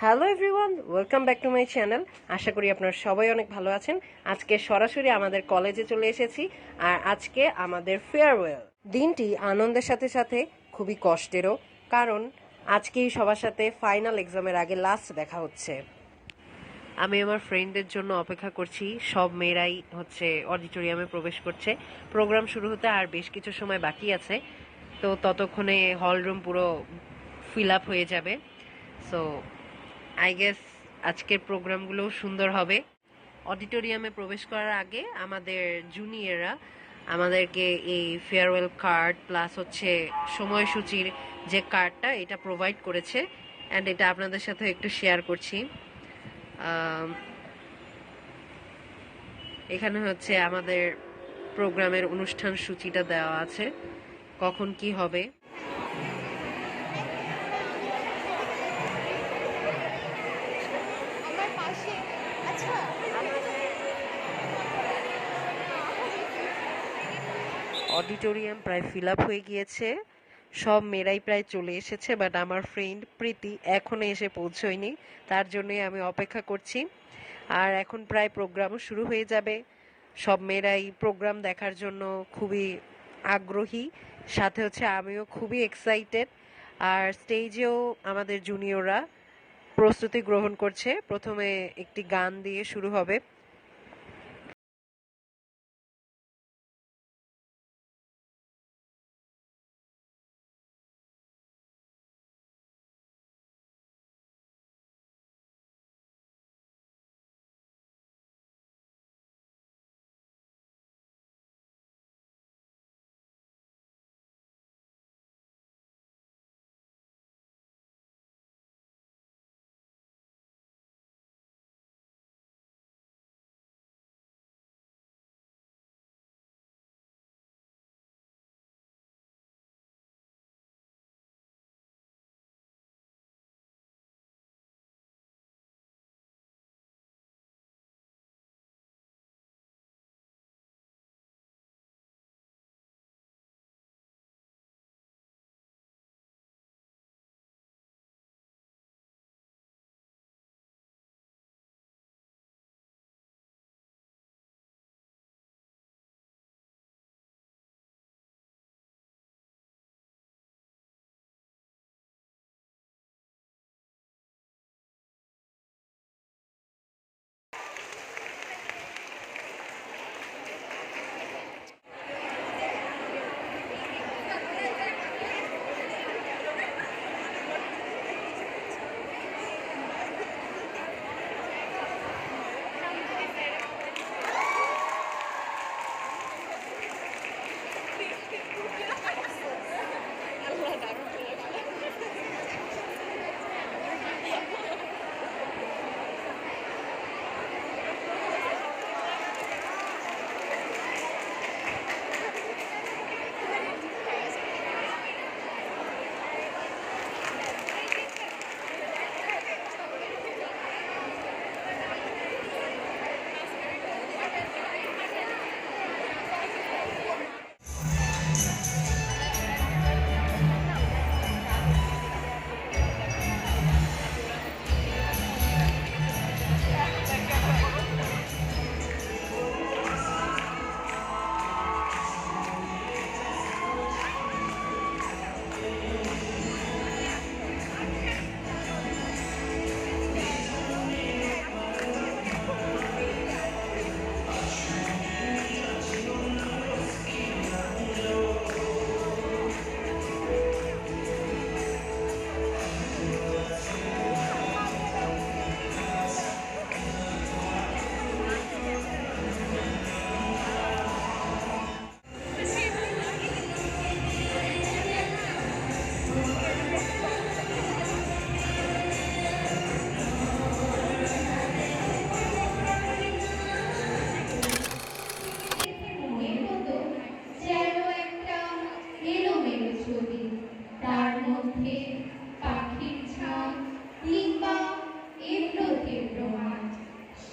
Hello everyone, welcome back to my channel. আশা করি আপনারা সবাই অনেক ভালো আছেন। আজকে সরাসরি আমাদের কলেজে চলে এসেছি, আর আজকে আমাদের ফেয়ারওয়েল দিনটি আনন্দের সাথে সাথে খুবই কষ্টেরও, কারণ আজকেই সবার সাথে ফাইনাল এক্সামের আগে লাস্ট দেখা হচ্ছে। আমি আমার ফ্রেন্ডদের জন্য অপেক্ষা করছি। সব মেয়েরাই অডিটোরিয়ামে প্রবেশ করছে। প্রোগ্রাম শুরু হতে আর বেশ কিছু সময় বাকি আছে, তো ততক্ষণে হল রুম পুরো ফিল আপ হয়ে যাবে। সো আই গেস আজকের প্রোগ্রামগুলোও সুন্দর হবে। অডিটোরিয়ামে প্রবেশ করার আগে আমাদের জুনিয়ররা আমাদেরকে এই ফেয়ারওয়েল কার্ড প্লাস সময়সূচির যে কার্ডটা এটা প্রোভাইড করেছে, অ্যান্ড এটা আপনাদের সাথে একটু শেয়ার করছি। এখানে আমাদের প্রোগ্রামের অনুষ্ঠান সূচিটা দেওয়া আছে, কখন কি হবে। অডিটোরিয়াম প্রায় ফিল আপ হয়ে গিয়েছে, সব মেয়েরাই প্রায় চলে এসেছে, বাট আমার ফ্রেন্ড প্রীতি এখনো এসে পৌঁছয়নি। তার জন্যই আমি অপেক্ষা করছি। আর এখন প্রায় প্রোগ্রামও শুরু হয়ে যাবে। সব মেয়েরাই প্রোগ্রাম দেখার জন্য খুবই আগ্রহী, সাথে আমিও খুবই এক্সাইটেড। আর স্টেজেও আমাদের জুনিয়ররা প্রস্তুতি গ্রহণ করছে। প্রথমে একটি গান দিয়ে শুরু হবে।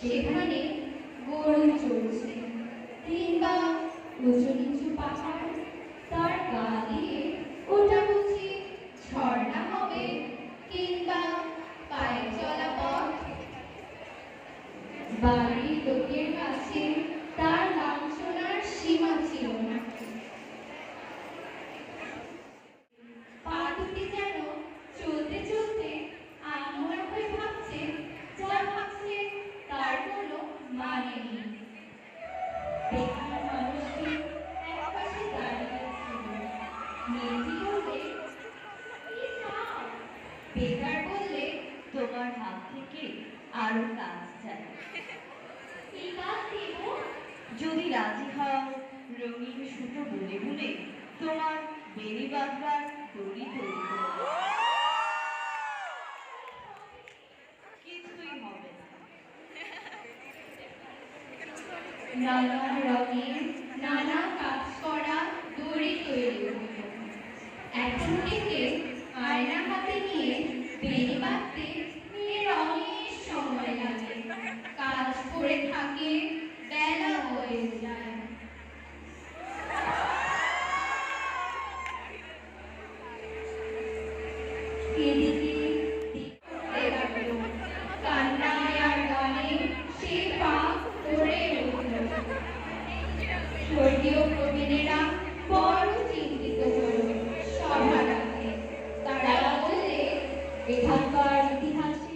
সেখানে গরু চলছে, কিংবা উঁচু নিচু পাহাড়, তার গা দিয়ে ওটা বুঝি ঝর্ণা হবে, কিংবা পায়ে চলা বাড়ির লোকের কাছে তার লাঞ্ছনার সীমা ছিল না। পা দুটি যেন চলতে চলতে আনমনা হয়ে ভাবছে, যা ভাবছে তার কোনো মানে নেই। বেকার মানুষটি একপাশে দাঁড়িয়ে ছিল। মেয়েটি বললে, "কি চাও?" বেকার বললে, তোমার হাত থেকে আরো কাজ চাই। "কি কাজ দেব?" যদি রাজি হও, রঙিন সুতো বুনে বুনে তোমার বেনি বাঁধবার দড়ি তৈরি করে দেব। কিছুই হবে না। নানা রঙের নানা কাজ করা দড়ি তৈরি হলো। এখন থেকে আয়না হাতে নিয়ে বেনি বাঁধতে মেয়ের অনেক সময় লাগে। কাজ করে থাকে, বেলা হয়ে যায়। এদিকে দেখতে লাগলো, কান্নায় আর গানে সে পা করে উঠল। স্বর্গীয় প্রবীণেরা বড় চিন্তিত হল সভা ডাকতে। তারা বললে, এখানকার ইতিহাসে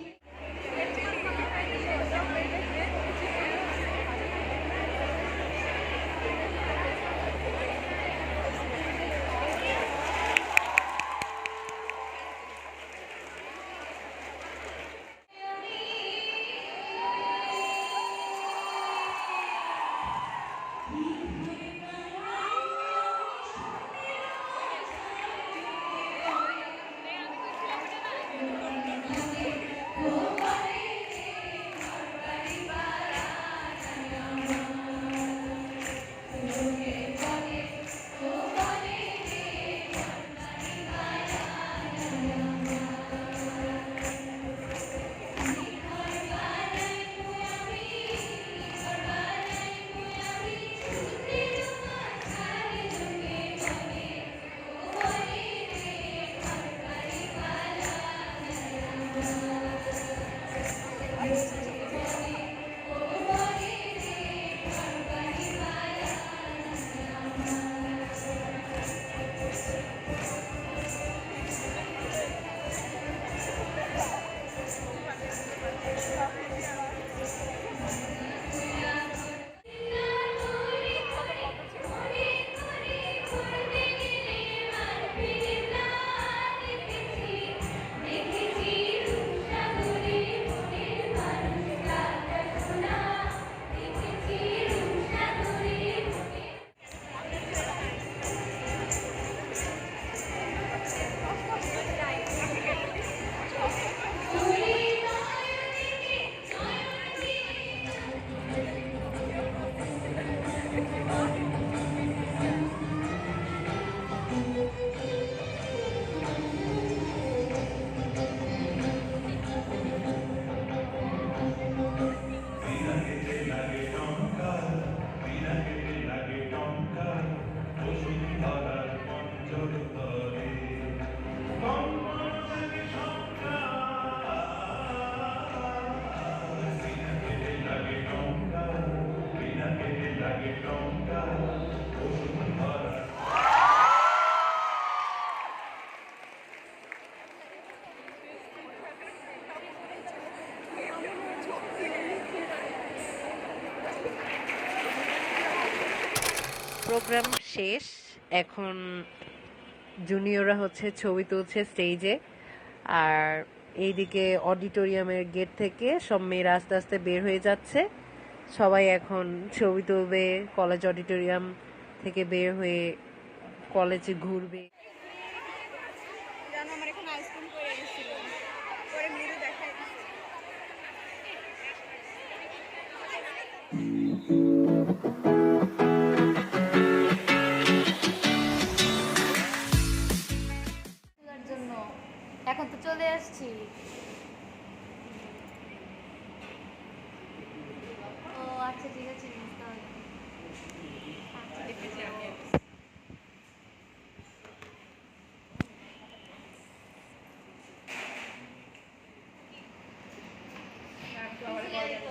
প্রোগ্রাম শেষ। এখন জুনিয়ররা হচ্ছে ছবি তুলছে স্টেজে, আর এইদিকে অডিটোরিয়ামের গেট থেকে সব মেয়েরা আস্তে আস্তে বের হয়ে যাচ্ছে। সবাই এখন ছবি তুলবে, কলেজ অডিটোরিয়াম থেকে বের হয়ে কলেজে ঘুরবে। আমার এখানে আইসক্রিম করে গেছিল, পরে মেরু দেখাই দিচ্ছে। জন্য এখন তো চলে আসছি। ও আচ্ছা, ঠিক আছে, তাহলে আচ্ছা, দেখেছি আমি।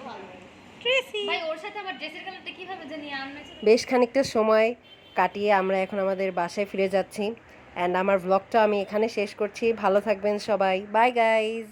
ভালো ভাই ওর সাথে আমার ড্রেসের কালারটা কিভাবে জানি আমরা বেশ খানিকটা সময় কাটিয়ে আমরা এখন আমাদের বাসায় ফিরে যাচ্ছি অ্যান্ড আমার ব্লগটা আমি এখানে শেষ করছি। ভালো থাকবেন সবাই, বাই গাইজ।